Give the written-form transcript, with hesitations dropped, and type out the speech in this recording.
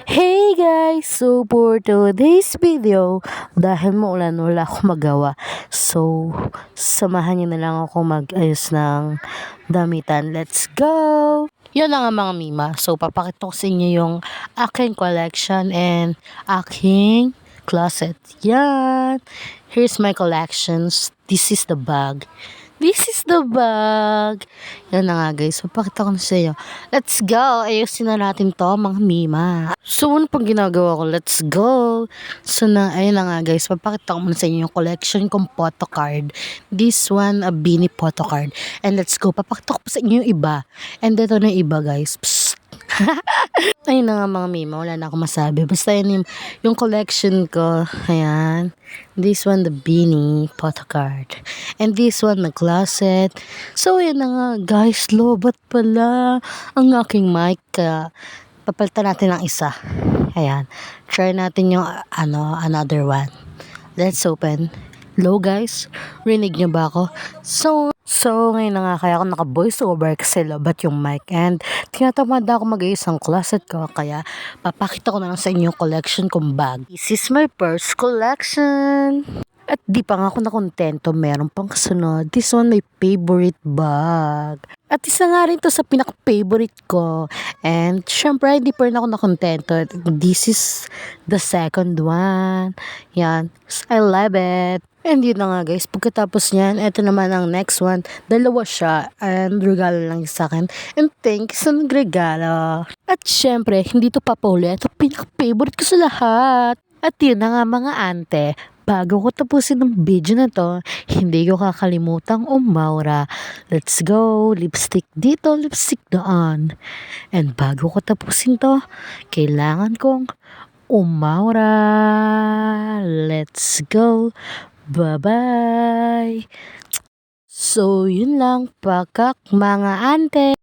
Hey guys! So for today's video, dahil maulan wala akong magawa. So, samahan niyo na lang ako mag-ayos ng damitan. Let's go! Yun na nga mga mima. So, papakita ko sa inyo yung aking collection and aking closet. Yan! Here's my collections. This is the bag. This is the bag. Yan na nga guys. Papakita ko na sa inyo. Let's go. Ayusin na natin to mga mima. So, ano pang ginagawa ko? Let's go. So, ayun na nga guys. Papakita ko muna sa inyo yung collection kong photo card. This one, a Beanie photo card. And let's go. Papakita ko pa sa inyo yung iba. And ito na yung iba guys. Psst. Ayun na nga mga mima, wala na ako masabi. Basta yun yung collection ko. Ayan. This one, the Beanie photo card. And this one, the closet. So, yun na nga guys, lobat pala ang aking mic. Papalitan natin ng isa. Ayan. Try natin yung another one. Let's open. Hello guys, rinig niyo ba ako? So ngayon na nga kaya ako naka-voice over kasi lobat yung mic and tinatamad ako mag-ayos ang closet ko kaya papakita ko na lang sa inyo yung collection kong bag. This is my first collection. At di pa nga ako nakontento, meron pang kasunod. This one, my favorite bag. At isa nga rin to sa pinaka-favorite ko. And syempre, hindi pa rin ako nakontento. This is the second one. Yan. I love it. And yun na nga guys, pagkatapos niyan, eto naman ang next one. Dalawa siya. And regalo lang sa akin. And thanks sa nagregalo. At syempre, hindi to papahuli. Ito pinaka-favorite ko sa lahat. At yun na nga mga ante, bago ko tapusin ng video na to, hindi ko kakalimutang umaura. Let's go! Lipstick dito, lipstick doon. And bago ko tapusin to, kailangan kong umaura. Let's go! Bye-bye! So, yun lang, pakak mga ante!